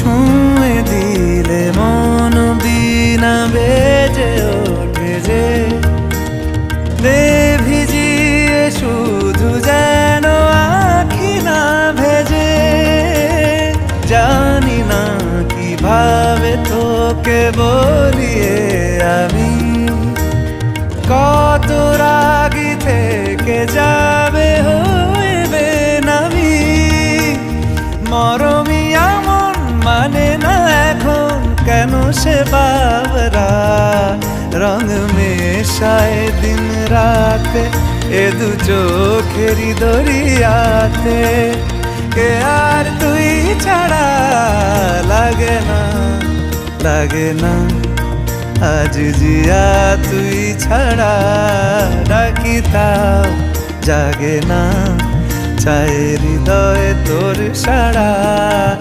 ছুঁয়ে দিলে মন বিনা বেজে ওঠে যে ভিজিয়ে শুধু যেন আখি না ভেজে। জানি না কিভাবে তোকে বলিয়ে আমি কত রাগি থেকে যাবে হইবে নামি। মরমি এমন মানে না এখন কেন সে বাবরা রং মেশায় দিন রাতে এ দু চোখেরই দরিয়াতে। কে আর তুই ছাড়া লাগে না লাগে না আজ জিয়া তুই ছাড়া ডাকি তাও জাগে না চায় হৃদয়ে তোর সাড়া।